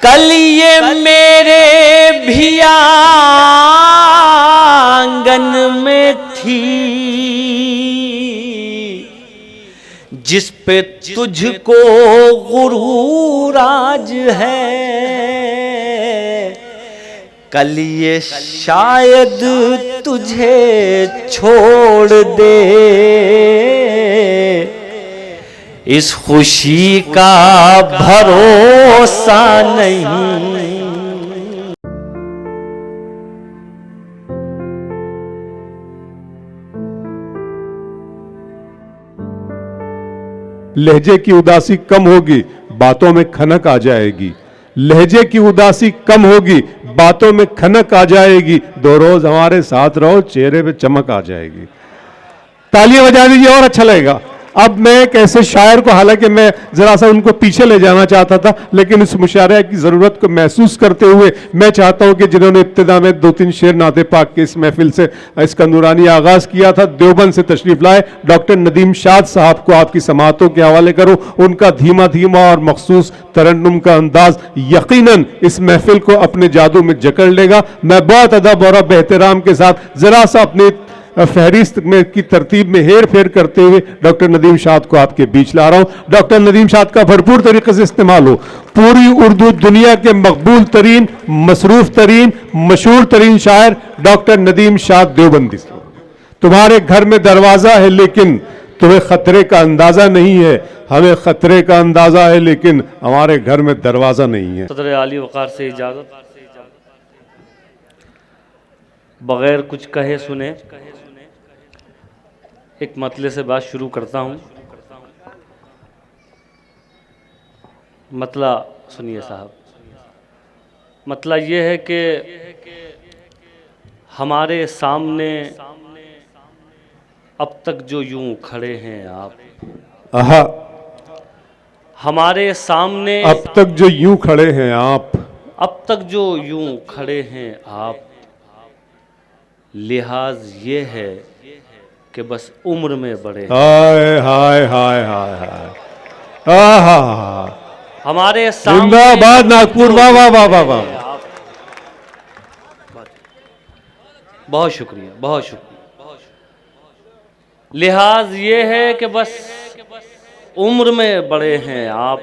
कल ये मेरे भी आंगन में थी, जिस पे तुझको गुरूर आज है, कल ये शायद तुझे छोड़ दे, इस खुशी का भरोसा नहीं। लहजे की उदासी कम होगी, बातों में खनक आ जाएगी। लहजे की उदासी कम होगी, बातों में खनक आ जाएगी। 2 रोज हमारे साथ रहो, चेहरे पे चमक आ जाएगी। तालियां बजा दीजिए और अच्छा लगेगा। अब मैं एक ऐसे शायर को, हालांकि मैं जरा सा उनको पीछे ले जाना चाहता था, लेकिन इस मुशायरे की जरूरत को महसूस करते हुए मैं चाहता हूं कि जिन्होंने इब्तिदा में 2-3 शेर नाते पाक के इस महफिल से इसका नूरानी आगाज किया था, देवबंद से तशरीफ लाए डॉक्टर नदीम शाद साहब को आपकी समातों के हवाले करूं। उनका धीमा धीमा और मखसूस तरन्नुम का अंदाज यकीनन इस महफिल को अपने जादू में जकड़ लेगा। मैं बहुत अदब और एहतराम के साथ जरा सा अपने फहरिस्त में की तरतीब में हेर फेर करते हुए डॉक्टर नदीम शाद को आपके बीच ला रहा हूं। डॉक्टर नदीम शाद का भरपूर तरीके से इस्तेमाल हो। पूरी उर्दू दुनिया के मकबूल तरीन, मसरूफ तरीन, मशहूर तरीन शायर डॉक्टर नदीम शाद देवबंदी। तुम्हारे घर में दरवाजा है लेकिन तुम्हें खतरे का अंदाजा नहीं है। हमें खतरे का अंदाजा है लेकिन हमारे घर में दरवाजा नहीं है। सदर आली वक़ार से इजाज़त, बगैर कुछ कहे सुने एक मतले से बात शुरू करता हूँ। मतला सुनिए साहब, मतला ये है कि हमारे सामने अब तक जो यूं खड़े हैं आप, आहा, हमारे सामने अब तक जो यूं खड़े हैं आप, अब तक जो यूं खड़े हैं आप, लिहाज ये है कि बस उम्र में बड़े। हाय हाय हाय हाय हाय, आहा, हमारे सामने जिंदाबाद नागपुर, वाह वाह वाह वाह वाह। बहुत शुक्रिया, बहुत शुक्रिया। लिहाज ये है कि बस उम्र में बड़े हैं आप,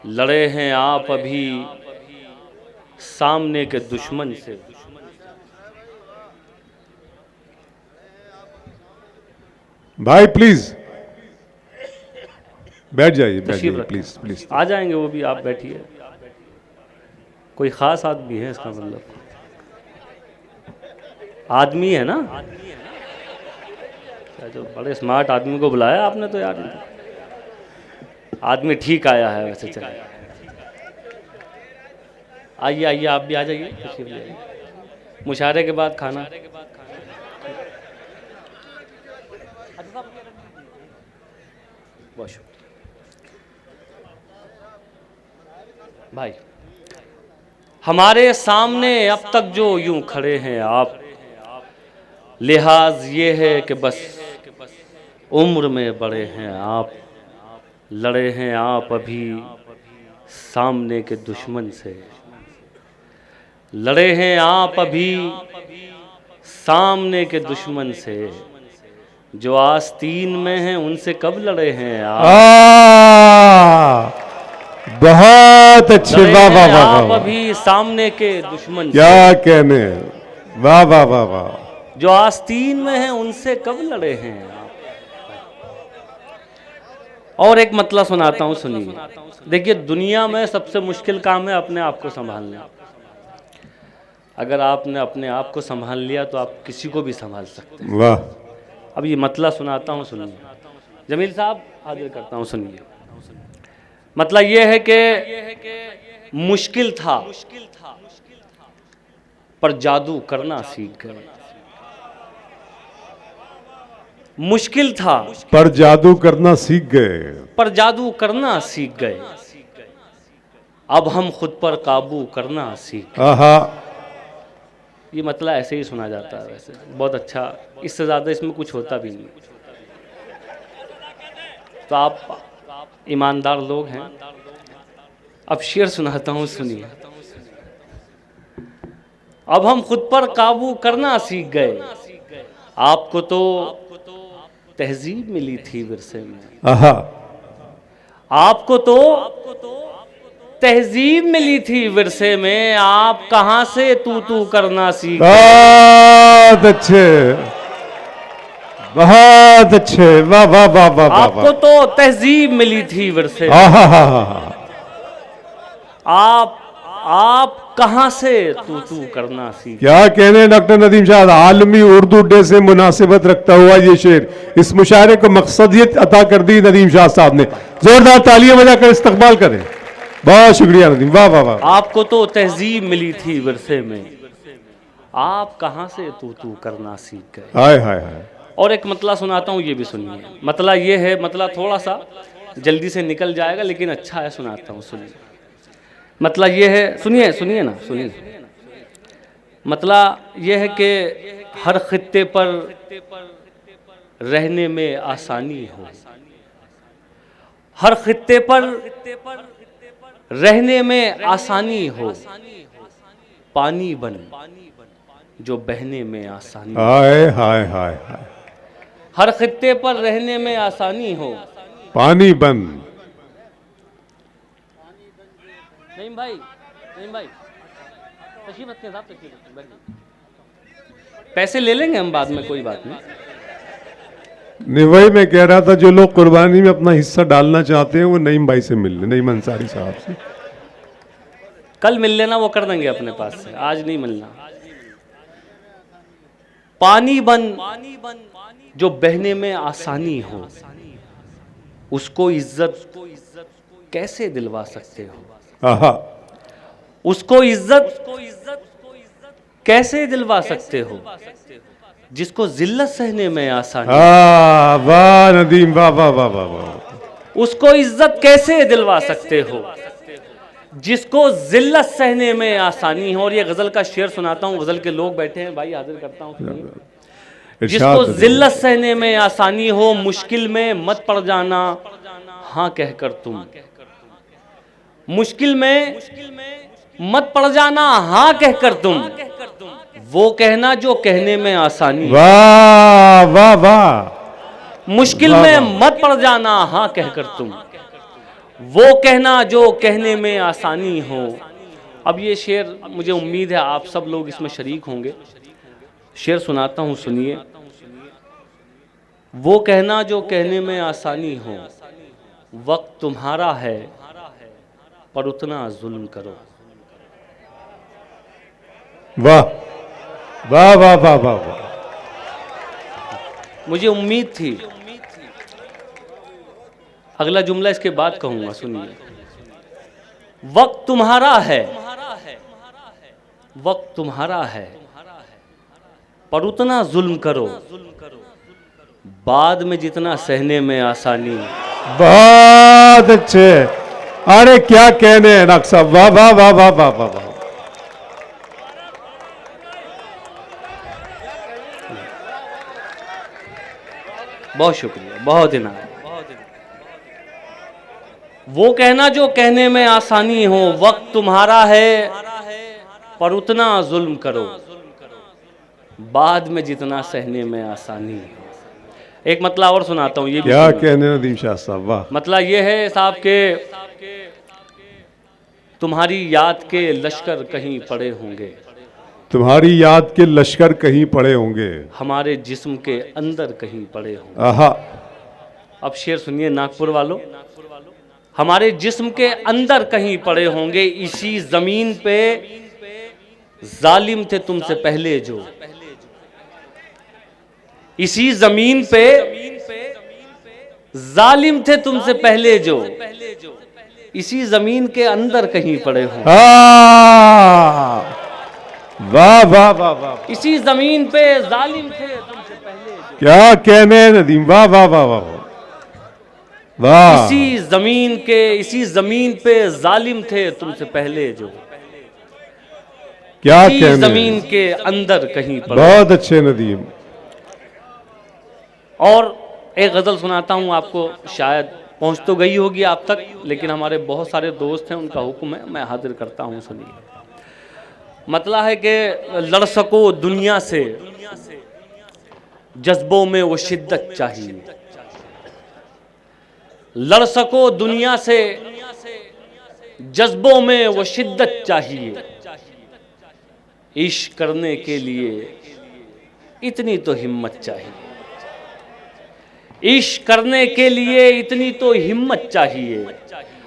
लड़े हैं आप अभी सामने के दुश्मन से। भाई प्लीज बैठ जाइए, बैठ जाइए, प्लीज प्लीज। आ जाएंगे वो भी, आप बैठिए। कोई खास आदमी है इसका मतलब, आदमी है ना, जो बड़े स्मार्ट आदमी को बुलाया आपने तो यार, आदमी ठीक आया है वैसे। चलिए आइए आइए, आप भी आ जाइए। मुशायरे के बाद खाना। बहुत शुक्रिया भाई। हमारे सामने अब तक जो यूं खड़े हैं आप, लिहाज ये है कि बस उम्र में बड़े हैं आप, लड़े हैं आप अभी सामने के दुश्मन से, लड़े हैं आप अभी सामने के दुश्मन से, जो आस्तीन में हैं उनसे कब लड़े हैं आप। बहुत अच्छे, वाह वाह वाह आप अभी सामने के दुश्मन क्या कहने, वाह वाह वाह वाह। जो आस्तीन में हैं उनसे कब लड़े हैं आप। और एक मतला सुनाता हूँ, सुनिए। देखिए, दुनिया में सबसे मुश्किल काम है अपने आप को संभालना। अगर आपने अपने आप को संभाल लिया तो आप किसी को भी संभाल सकते हैं। वाह। अब ये मतला सुनाता हूँ, सुनिए। जमील साहब हाजिर करता हूँ, सुनिए। मतलब ये है कि मुश्किल था पर जादू करना सीख गए। मुश्किल था पर जादू करना सीख गए, पर जादू करना सीख गए। अब हम खुद पर काबू करना सीख गए। आहा, ये मतलब ऐसे ही सुना जाता है वैसे, बहुत अच्छा, इससे ज़्यादा इसमें कुछ होता भी नहीं। तो आप ईमानदार लोग हैं, अब शेर सुनाता हूँ, सुनिए। अब हम खुद पर काबू करना सीख गए, आपको तो तहजीब मिली थी विरसे में। आहा, आपको तो तहजीब मिली थी विरसे में, आप कहाँ से तू करना सीख गए। बहुत अच्छे, बहुत अच्छे, वाह वाह वाह वाह वाह आपको तो तहजीब मिली थी विरसे में, वाह। आप कहाँ से तू करना सीख। क्या कहने डॉक्टर नदीम शाह, आलमी उर्दू डे से मुनासिबत रखता हुआ ये शेर, इस मुशायरे को मकसदियत अता कर दी नदीम शाह साहब ने। जोरदार तालियां बजाकर इस्तकबाल करें। बहुत शुक्रिया नदीम, वाह वाह वाह। आपको तो तहजीब मिली थी विरसे में, आप कहाँ से तू करना सीख गए। हाय हाय हाय। और एक मतला सुनाता हूँ, ये भी सुनिए। मतला ये है, मतला थोड़ा सा जल्दी से निकल जाएगा लेकिन अच्छा है, सुनाता हूँ, सुनिए। मतला ये है, सुनिए सुनिए ना, सुनिए। मतला ये है कि हर खित्ते पर रहने में आसानी हो, हर खित्ते पर रहने में आसानी हो, पानी बन जो बहने में आसानी। हाय हाय हाय हाय। हर खित्ते पर रहने में आसानी हो, पानी बन। नहीं भाई, नहीं भाई, तशरीफ रखते हैं साहब, तशरीफ रखते हैं, बैठिए। पैसे ले लेंगे हम बाद में, कोई बात नहीं। नहीं, वही मैं कह रहा था, जो लोग कुर्बानी में अपना हिस्सा डालना चाहते हैं वो नईम भाई से मिल लें, नईम अंसारी साहब से। कल मिल लेना, वो कर देंगे अपने पास से, आज नहीं मिलना। पानी बन जो बहने में आसानी हो, उसको इज्जत कैसे दिलवा सकते हो। आहा, उसको इज्जत कैसे दिलवा सकते हो, जिसको जिल्लत सहने में आसानी। वाह नदीम, वाह वाह वाह वाह वाह। उसको इज्जत कैसे दिलवा सकते हो, जिसको जिल्लत सहने में आसानी हो। और ये गजल का शेर सुनाता हूँ, गजल के लोग बैठे हैं भाई, हाजिर करता हूँ, सुनिए। जिसको जिल्लत सहने में आसानी हो, मुश्किल में मत पड़ जाना हाँ कहकर तुम। मुश्किल में मत पड़ जाना हाँ कहकर तुम, वो कहना जो कहने में आसानी। वाह वाह वाह। मुश्किल में मत पड़ जाना हाँ कहकर तुम, वो कहना जो कहने में आसानी हो। अब ये शेर, मुझे उम्मीद है आप सब लोग इसमें शरीक होंगे। शेर सुनाता हूँ, सुनिए। वो कहना जो कहने में आसानी हो, वक्त तुम्हारा है पर उतना जुल्म करो। वाह वाह वाह वाह वाह वाह। मुझे उम्मीद थी, अगला जुमला इसके बाद कहूंगा, सुनिए। वक्त तुम्हारा है, वक्त तुम्हारा है पर उतना जुल्म करो, बाद में जितना सहने में आसानी। बहुत अच्छे, अरे क्या कहने हैं डॉक्टर साहब, वाह वाह वाह वाह वाह वाह वाह। बहुत शुक्रिया, बहुत इनाम। वो कहना जो कहने में आसानी हो, वक्त तुम्हारा है पर उतना जुल्म करो, बाद में जितना सहने में आसानी हो। एक मतलब और सुनाता हूँ, ये भी क्या कहने नदीम शाह साहब, वाह। मतलब ये है साहब के तुम्हारी याद के लश्कर कहीं पड़े होंगे, तुम्हारी याद के लश्कर कहीं पड़े होंगे, हमारे जिस्म के अंदर कहीं पड़े होंगे। आहा। अब शेर सुनिए नागपुर वालों। हमारे जिस्म के अंदर कहीं पड़े होंगे, इसी जमीन पे जालिम थे तुमसे पहले जो, इसी जमीन पे जालिम थे तुमसे पहले जो, इसी जमीन के अंदर कहीं पड़े होंगे। वाह वाह वाह वाह। इसी जमीन पे जालिम थे तुमसे पहले जो, क्या कहने नदीम, वाह वाह वाह वाह वाह। इसी जमीन पे जालिम थे तुमसे पहले जो, क्या इसी कहने, जमीन के अंदर कहीं पड़े। बहुत अच्छे नदीम। और एक गजल सुनाता हूं आपको, शायद पहुंच तो गई होगी आप तक, लेकिन हमारे बहुत सारे दोस्त हैं, उनका हुक्म है, मैं हाजिर करता हूं, सुनिए। मतलब है कि लड़ सको दुनिया से, जज्बों में वो शिद्दत चाहिए। लड़ सको दुनिया से, जज्बों में वो शिद्दत चाहिए। इश्क करने के लिए इतनी तो हिम्मत चाहिए। इश्क करने के लिए इतनी तो हिम्मत चाहिए।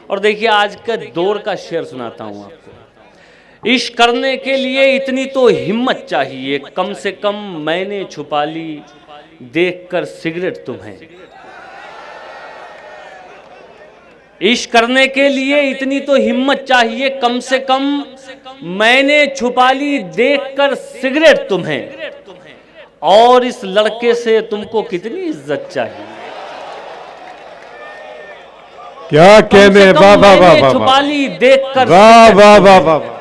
और देखिए आज के दौर का शेर सुनाता हूं आपको। इश्क करने के लिए इतनी तो हिम्मत चाहिए, कम से कम मैंने छुपा ली देखकर सिगरेट तुम्हें। इश्क करने के लिए इतनी तो हिम्मत चाहिए, कम से कम मैंने छुपा ली देखकर सिगरेट तुम्हें। और इस लड़के से तुमको कितनी इज्जत चाहिए। क्या कहने, वाह वाह वाह वाह, छुपा ली देखकर, वाह वाह वाह वाह।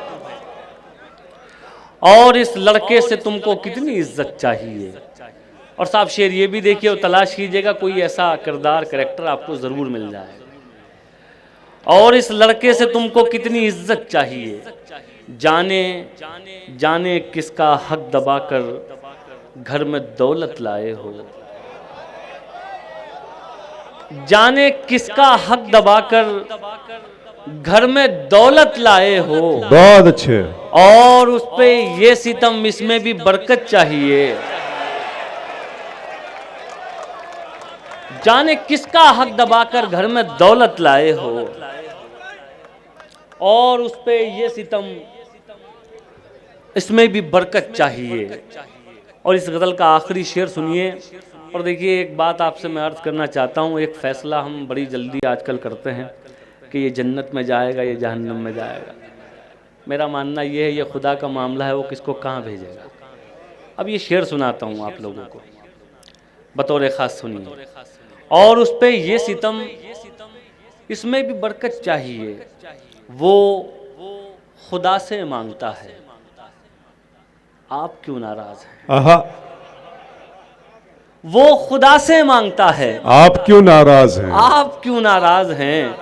और इस लड़के से तुमको कितनी इज्जत चाहिए। और साहब शेर ये भी देखिए और तलाश कीजिएगा, कोई ऐसा किरदार कैरेक्टर आपको जरूर मिल जाए। और इस लड़के से तुमको कितनी इज्जत चाहिए, जाने जाने किसका हक दबाकर घर में दौलत लाए हो। जाने किसका हक दबाकर घर में दौलत लाए हो। बहुत अच्छे। और उस पे ये सितम, इसमें भी बरकत चाहिए। जाने किसका हक दबाकर घर में दौलत लाए हो, और उस पे ये सितम, इसमें भी बरकत चाहिए। और इस गज़ल का आखिरी शेर सुनिए। और देखिए एक बात आपसे मैं अर्ज़ करना चाहता हूँ, एक फ़ैसला हम बड़ी जल्दी आजकल करते हैं कि ये जन्नत में जाएगा, ये जहन्नम में जाएगा। मेरा मानना ये है, ये खुदा का मामला है, वो किसको कहाँ भेजेगा। अब ये शेर सुनाता हूँ आप लोगों को, बतौर ख़ास सुनिए। और उस पे ये सितम, इसमें भी बरकत चाहिए, वो खुदा से मांगता है, आप क्यों नाराज हैं। आहा, वो खुदा से मांगता है, आप क्यों नाराज हैं। आप क्यों नाराज हैं।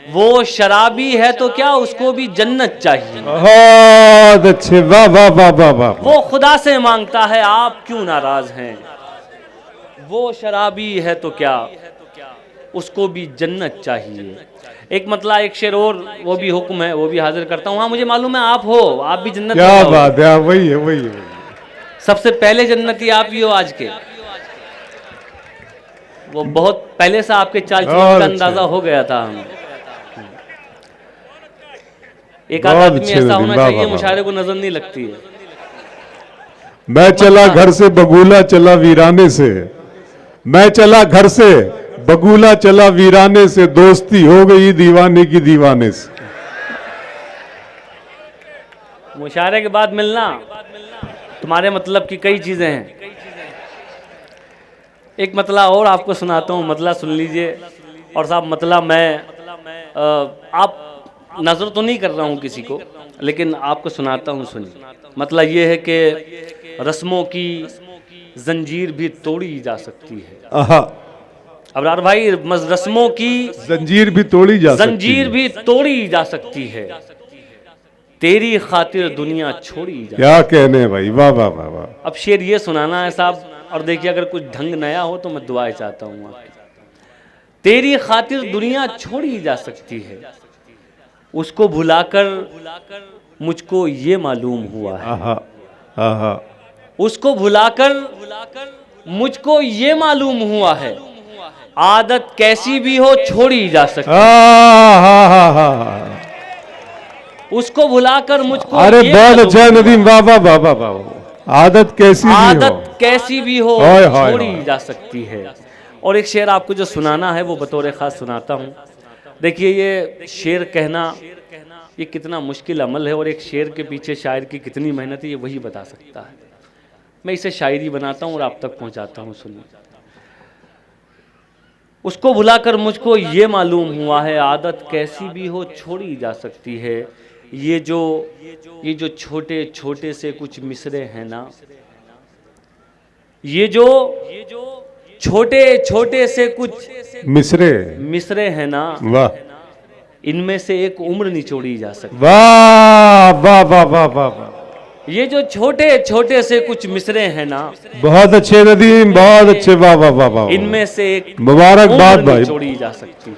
वो शराबी है तो क्या, उसको भी जन्नत चाहिए। बहुत अच्छे, वाह वाह वाह वाह वाह। वो खुदा से मांगता है, आप क्यों नाराज हैं। वो शराबी है तो क्या, उसको भी जन्नत चाहिए। एक मतलब एक शेर और, वो भी हुक्म है, वो भी हाजिर करता हूँ। हाँ मुझे मालूम है आप हो, आप भी जन्नत। क्या बात है, वही है वही है। सबसे पहले जन्नती आप ही हो आज के। वो बहुत पहले से आपके चाल चलन का अंदाजा हो गया था हमें। एक आदमी ऐसा होना चाहिए, मुशायरे को नजर नहीं लगती है। मैं चला घर से बगुला चला वीराने से, मैं चला घर से बगुला चला वीराने से, दोस्ती हो गई दीवाने की दीवाने से। मुशायरे के बाद मिलना तुम्हारे मतलब की कई चीजें हैं। एक मतला और आपको सुनाता हूँ, मतला सुन लीजिए। और साहब मतला मैं आप नजर तो नहीं कर रहा हूँ किसी को, लेकिन आपको सुनाता हूँ, सुनिए। मतलब ये है कि रस्मों की जंजीर भी तोड़ी जा सकती है। अबरार भाई, रस्मों की जंजीर भी तोड़ी जा सकती है, जंजीर भी तोड़ी जा सकती है, तेरी खातिर दुनिया छोड़ी जा। क्या कहने भाई, वाह वाह वाह वाह। अब शेर ये सुनाना है साहब। और देखिए अगर कुछ ढंग नया हो तो मैं दुआएं चाहता हूँ आपकी। तेरी खातिर दुनिया छोड़ी जा सकती है, उसको भुलाकर मुझको ये मालूम हुआ है। आहा, आहा। उसको भुलाकर मुझको ये मालूम हुआ है, आदत कैसी भी हो छोड़ी जा सकती है। उसको भुलाकर मुझको, अरे बहुत अच्छा नदीम, वाह वाह वाह वाह वाह। आदत कैसी भी हो छोड़ी जा सकती है। और एक शेर आपको जो सुनाना है वो बतौर खास सुनाता हूँ। देखिए ये शेर कहना ये कितना मुश्किल अमल है, और एक शेर के पीछे शायर की कितनी मेहनत है ये वही बता सकता है। मैं इसे शायरी बनाता हूँ और आप तक पहुँचाता हूँ, सुनिए। उसको भुलाकर मुझको ये मालूम हुआ है, आदत कैसी भी हो छोड़ी जा सकती है। ये जो छोटे छोटे से कुछ मिसरे हैं ना, ये जो छोटे छोटे से कुछ मिसरे, मिसरे हैं ना, वाह इनमें से एक उम्र निचोड़ी जा सकती। वाह वाह वाह वाह वाह वाह, ये जो छोटे छोटे से कुछ मिसरे हैं ना, बहुत अच्छे नदीम, बहुत अच्छे, वाह वाह वाह वाह, इनमें से एक मुबारकबाद उम्र भाई। निचोड़ी जा सकती है।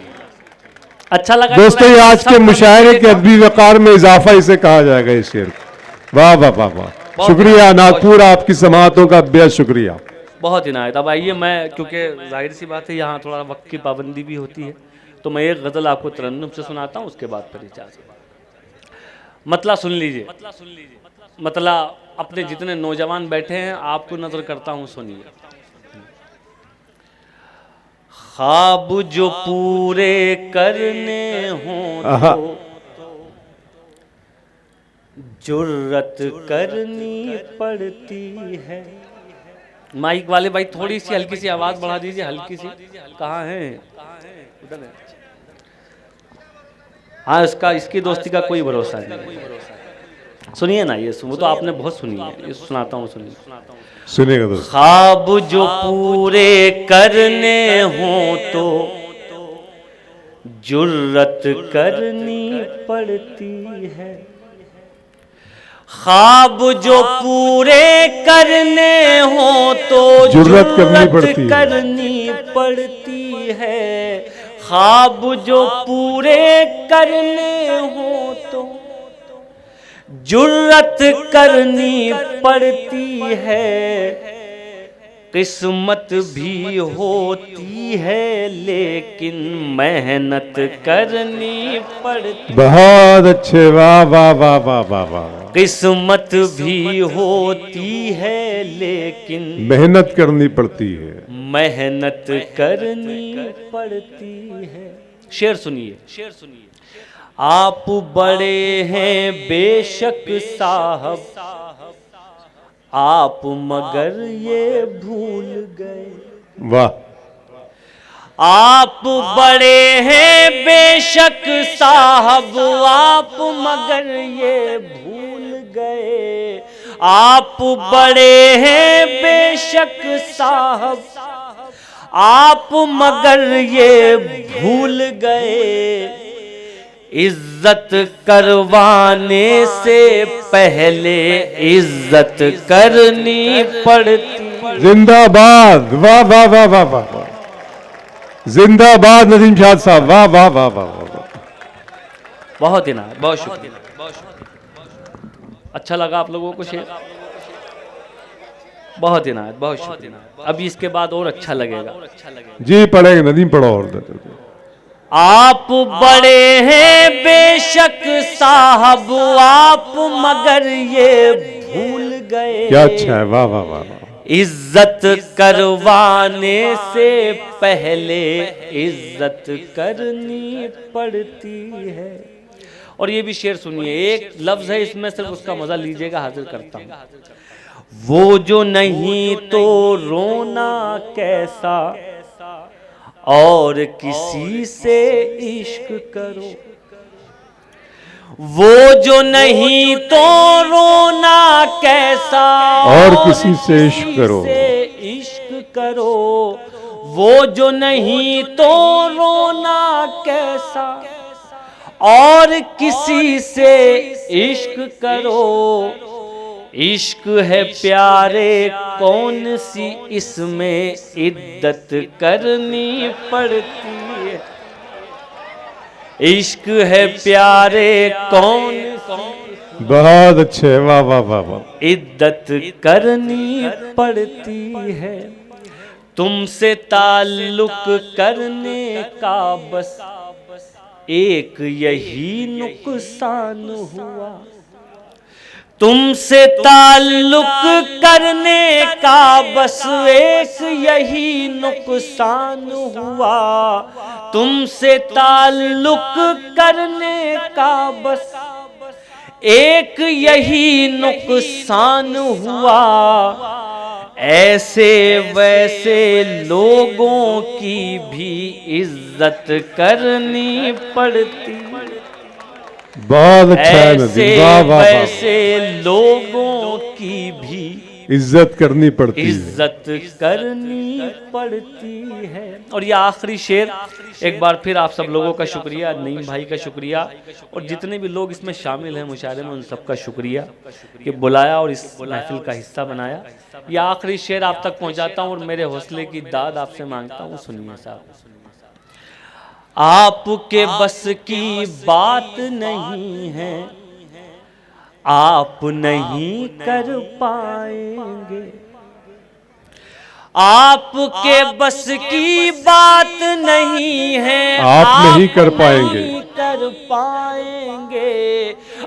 अच्छा लगा दोस्तों, ये आज के मुशायरे के अदबी वकार में इजाफा इसे कहा जाएगा, इस शेर को। वाह वाह वाह वाह, शुक्रिया नागपुर, आपकी समातों का बेहद शुक्रिया। बहुत इनायत। अब आइए, मैं क्योंकि जाहिर सी बात है यहाँ थोड़ा वक्त की पाबंदी भी होती है, तो मैं एक गज़ल आपको तरन्नुम से सुनाता हूँ, उसके बाद फिर इजाज़त। मतला सुन लीजिए, मतला अपने जितने नौजवान बैठे हैं आपको नजर करता हूँ, सुनिए। ख्वाब जो पूरे करने हों आहा। तो जुर्रत करनी पड़ती है। माइक वाले भाई थोड़ी सी हल्की सी आवाज बढ़ा दीजिए, हल्की सी। कहाँ है? उधर है। हाँ, इसकी दोस्ती का कोई भरोसा नहीं। सुनिए ना, ये वो तो आपने बहुत सुनी है, ये सुनाता हूँ, सुनिए। सुनेगा दोस्त। ख्वाब जो पूरे करने हों तो जुर्रत करनी पड़ती है। ख्वाब जो पूरे करने हों तो जुर्रत करनी पड़ती है। ख्वाब जो पूरे करने हों तो जुर्रत करनी पड़ती है। किस्मत भी होती है लेकिन मेहनत करनी पड़ती। बहुत अच्छे, वाह वाह वाह वाह वाह वाह। किस्मत भी होती है लेकिन मेहनत करनी पड़ती है, मेहनत करनी पड़ती है। शेर सुनिए, शेर सुनिए। आप बड़े हैं बेशक साहब, आप मगर ये भूल गए। वाह। आप बड़े हैं बेशक साहब, आप मगर ये भूल गए। आप बड़े हैं बेशक साहब, आप मगर ये भूल गए। इज्जत करवाने से पहले इज्जत करनी पड़ती। जिंदाबाद, वाह वाह वाह वाह वाह, जिंदाबाद नदीम शाद साहब, वाह वाह वाह वाह वाह। बहुत ही ना, बहुत शुक्रिया। अच्छा लगा आप लोगों को शेर? बहुत ही ना, बहुत शुक्रिया। अभी इसके बाद और अच्छा लगेगा। जी पढ़ेगा नदीम, पढ़ो और। आप बड़े हैं बेशक साहब, आप मगर ये भूल गए। क्या अच्छा है, वाह वाह वाह वाह। इज्जत करवाने से पहले इज्जत करनी पड़ती है। और ये भी शेर सुनिए, एक लफ्ज है इसमें, सिर्फ उसका मजा लीजिएगा, हाजिर करता हूं। वो जो नहीं तो रोना कैसा, और किसी से इश्क करो। वो जो नहीं तो रोना कैसा, और किसी से इश्क करो। इश्क करो। वो जो नहीं तो रोना कैसा, और किसी से इश्क करो। इश्क है प्यारे कौन सी इसमें इद्दत करनी पड़ती है। इश्क है प्यारे कौन सी, बहुत अच्छे, वाह वाह वाह वाह। इद्दत करनी पड़ती है। तुमसे ताल्लुक करने का बस एक यही नुकसान हुआ। तुमसे ताल्लुक करने का बस एक यही नुकसान हुआ। तुमसे ताल्लुक करने का बस एक यही नुकसान हुआ। ऐसे वैसे लोगों की भी इज्जत करनी पड़ती। बहुत अच्छा है नदीम, वाह वाह वाह। ऐसे लोगों की भी इज्जत करनी पड़ती है। इज्जत करनी पड़ती है। और ये आखिरी शेर, एक बार फिर आप सब लोगों का शुक्रिया, नईम भाई का शुक्रिया, और जितने भी लोग इसमें शामिल हैं मुशायरे में, उन सबका शुक्रिया कि बुलाया और इस महफिल का हिस्सा बनाया। ये आखिरी शेर आप तक पहुंचाता हूँ और मेरे हौसले की दाद आपसे मांगता हूँ, सुनिए साहब। आपके बस की बात नहीं है, आप नहीं कर पाएंगे। आपके बस की बात नहीं है, आप नहीं कर पाएंगे। नहीं कर पाएंगे।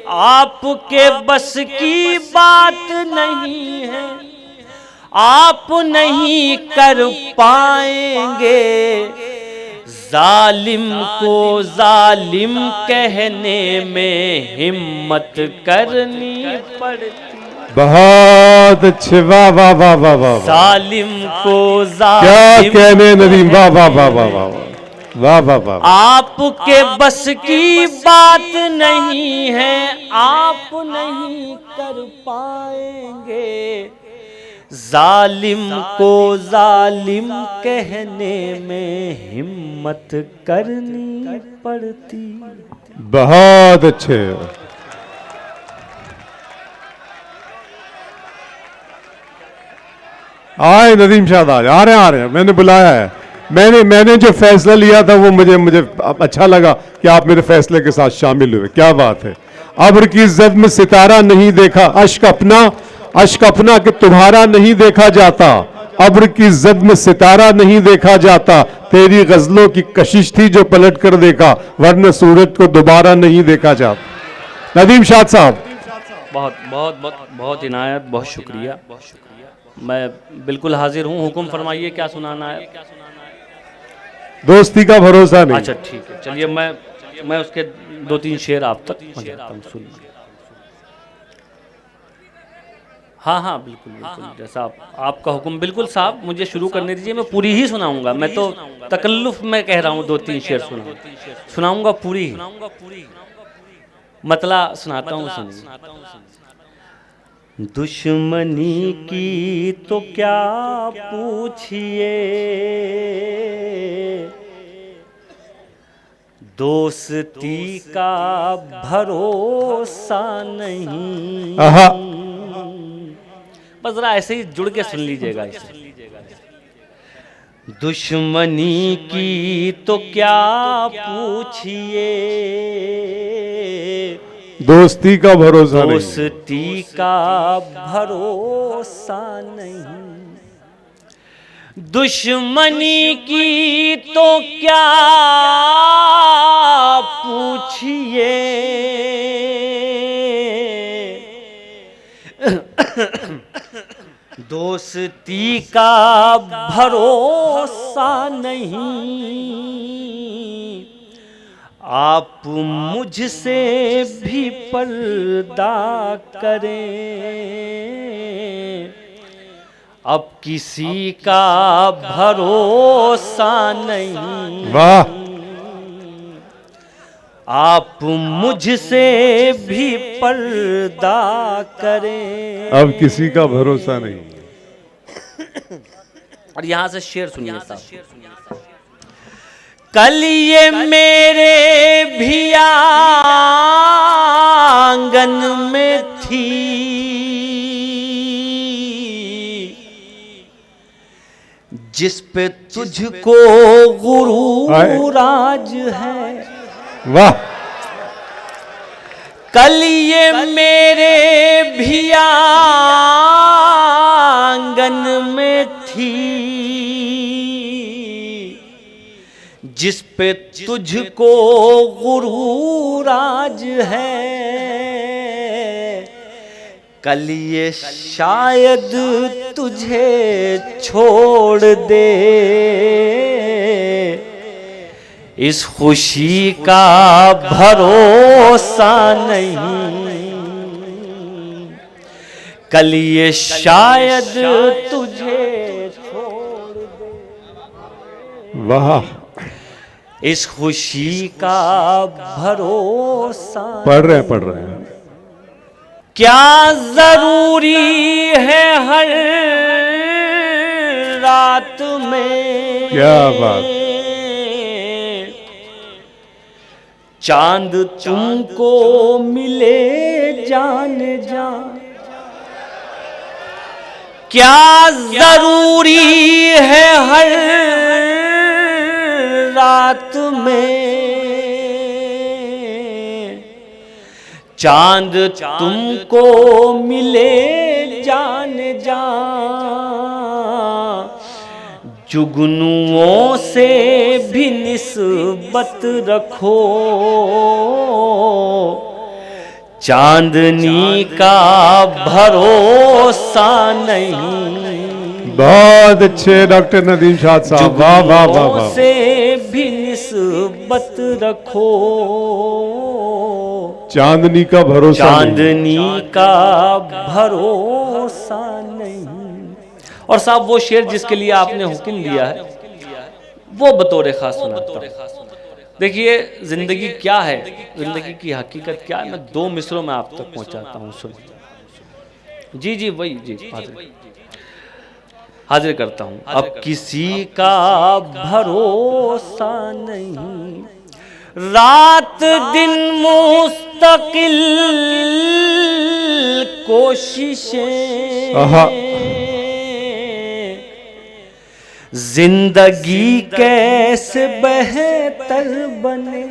आपके बस की बात नहीं है, आप नहीं कर पाएंगे। जालिम को जालिम कहने में हिम्मत करनी पड़ती। बहुत अच्छे, वाह वाह वाह वाह वाह। जालिम को क्या जालिम कहने नदीम, वाह वाह वाह वाह वाह वाह वाह वाह। आपके बस की बात नहीं है, आप नहीं कर पाएंगे। जालिम को जालिम कहने में हिम्मत करनी पड़ती। बहुत अच्छे। आए नदीम शाह आज आ रहे हैं, मैंने बुलाया है। मैंने जो फैसला लिया था वो मुझे अच्छा लगा कि आप मेरे फैसले के साथ शामिल हुए। क्या बात है। अब्र की इज्जत में सितारा नहीं देखा, अश्क अपना कि तुम्हारा नहीं देखा जाता। अब्र की इज्जत में सितारा नहीं देखा जाता, तेरी गजलों की कशिश थी जो पलट कर देखा, वरना सूरज को दोबारा नहीं देखा जाता। नदीम शाह साहब, बहुत बहुत बहुत बहुत इनायत, बहुत शुक्रिया। मैं बिल्कुल हाजिर हूँ, हुक्म फरमाइए क्या सुनाना है। दोस्ती का भरोसा नहीं। अच्छा ठीक है, चलिए मैं उसके 2-3 शेर आप तक पहुंचाता हूं, सुनिए। हाँ बिल्कुल बिल्कुल, जैसा आपका हुक्म। बिल्कुल साहब, मुझे शुरू करने दीजिए, मैं पूरी ही सुनाऊंगा। मैं तो तकल्लुफ में कह रहा हूँ 2-3 शेर सुनाऊंगा पूरी। मतला सुनाता हूँ, सुनिए। दुश्मनी की तो क्या पूछिए, दोस्ती का भरोसा नहीं। बस जरा ऐसे ही जुड़ के सुन लीजिएगा इसे। दुश्मनी की तो क्या पूछिए, दोस्ती का भरोसा नहीं। दोस्ती का भरोसा नहीं। दुश्मनी की तो क्या पूछिए, दोस्ती का भरोसा नहीं। आप मुझसे भी पर्दा करें, अब किसी का भरोसा नहीं। वाह। आप मुझसे भी पर्दा करें, अब किसी का भरोसा नहीं। और यहां से शेर सुनिए साहब। कल ये मेरे भी आंगन में थी, जिस पे तुझको गुरूर आज है। वाह। कल ये मेरे भी आंगन में थी, जिस पे तुझको गुरूर आज है। कल ये शायद तुझे छोड़ दे, इस खुशी का भरोसा नहीं। कल ये शायद तुझे छोड़ दे, वाह। इस खुशी का भरोसा। पढ़ रहे हैं। क्या जरूरी है हर रात में, क्या बात। चांद तुमको मिले जान जा। क्या जरूरी है हर रात में, चांद तुमको मिले जान जा। जुगनुओं से भी निस्बत रखो, चांदनी का भरोसा नहीं। बहुत अच्छे डॉक्टर नदीम शाद साहब, वाह वाह वाह वाह। से भी निस्बत रखो, चांदनी का भरोसा नहीं। चांदनी का भरोसा नहीं। और साहब वो शेर जिसके लिए आपने हुक्म दिया है वो बतौर खास सुनाता हूं। देखिए जिंदगी क्या है, जिंदगी की हकीकत क्या है, मैं 2 मिसरों में आप तक पहुंचाता हूं। सुन जी जी वही जी हाजिर करता हूं। अब किसी का भरोसा नहीं, रात दिन मुस्तकिल कोशिशें, जिंदगी कैसे बेहतर बने।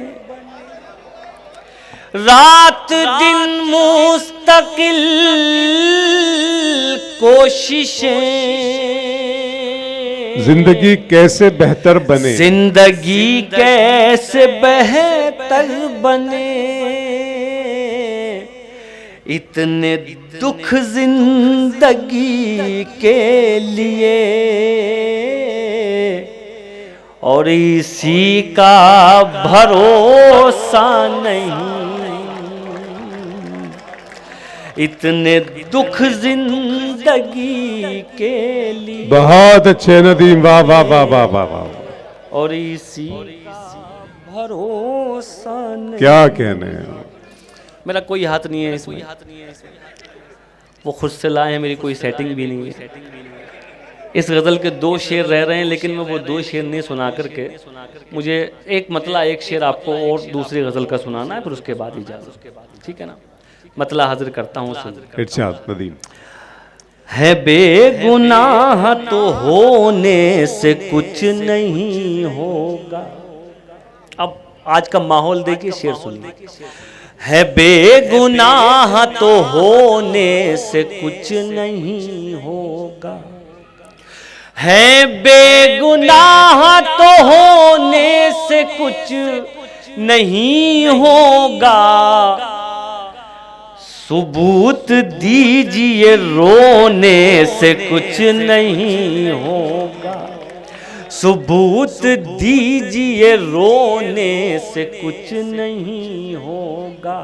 रात दिन मुस्तकिल कोशिशें, जिंदगी कैसे बेहतर बने। जिंदगी कैसे बेहतर बने। इतने दुख जिंदगी के लिए और इसी का भरोसा नहीं। इतने दुख जिंदगी के लिए। बहुत अच्छे नदीम, वाह वाह वाह वाह वाह वाह। और इसी का भरोसा नहीं। क्या कहने हैं। मेरा कोई हाथ नहीं है इसमें, वो खुद से लाए हैं, मेरी कोई सेटिंग भी नहीं है। इस गज़ल के 2 शेर रह रहे हैं, लेकिन मैं वो 2 शेर नहीं सुना करके मुझे एक मतला एक शेर आपको और दूसरी गज़ल का सुनाना है, फिर उसके बाद इजाज़त। ठीक है ना, मतला हाजिर करता हूँ। इरशाद नदीम। है बेगुनाह तो होने से कुछ नहीं होगा। अब आज का माहौल देखिए, शेर सुनिए। है बेगुनाह तो होने से कुछ नहीं होगा। है बेगुनाह तो होने से कुछ नहीं होगा। सबूत दीजिए रोने से कुछ नहीं होगा। सबूत दीजिए रोने से कुछ नहीं होगा।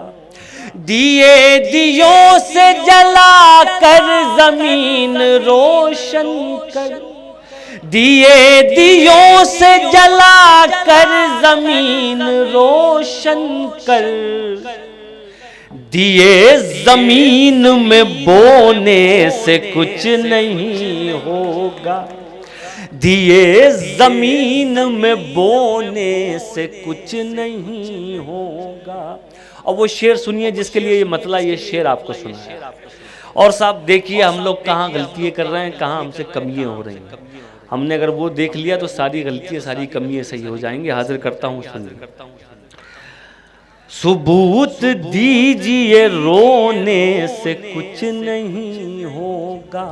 दिए दियों से जला कर जमीन रोशन कर, दिए दियों से जला कर जमीन रोशन कर, दिए जमीन में बोने से कुछ नहीं होगा। दिए जमीन में बोने से कुछ नहीं होगा। और वो शेर सुनिए जिसके लिए ये मतला ये शेर आपको सुना है। और साहब देखिए हम लोग कहाँ गलतियाँ कर रहे हैं, कहाँ हमसे कमियाँ हो रही हैं। हमने अगर वो देख लिया तो सारी गलतियाँ सारी कमियाँ सही हो जाएंगी। हाजिर करता हूँ, सुनिए। सबूत दीजिए रोने से कुछ नहीं होगा।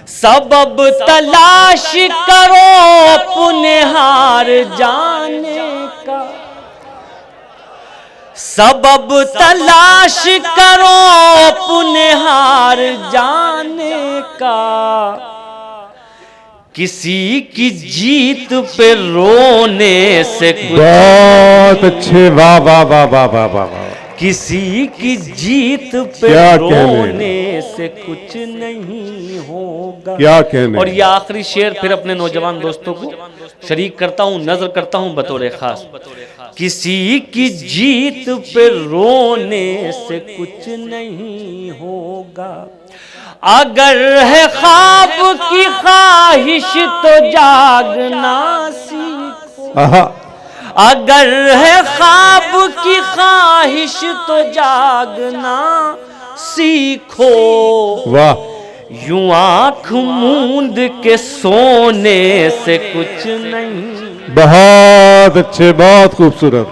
सबब तलाश करो अपने हार जाने का। सबब तलाश करो अपने हार जाने का। किसी की जीत पे रोने से कुछ, बहुत अच्छे, वाह वाह वाह वाह वाह वाह वाह। किसी की जीत पे रोने से कुछ नहीं होगा। क्या कहने। और ये आखिरी शेर फिर अपने नौजवान दोस्तों को शरीक करता हूँ, नजर करता हूँ बतौर खास। किसी की जीत पे रोने से कुछ नहीं होगा। अगर है ख्वाब की ख्वाहिश तो जागना सीखो। आहा, अगर है ख्वाब की ख्वाहिश तो जागना सीखो। वाह, यूं आंख मूंद के सोने से कुछ नहीं। बहुत अच्छे, बहुत खूबसूरत।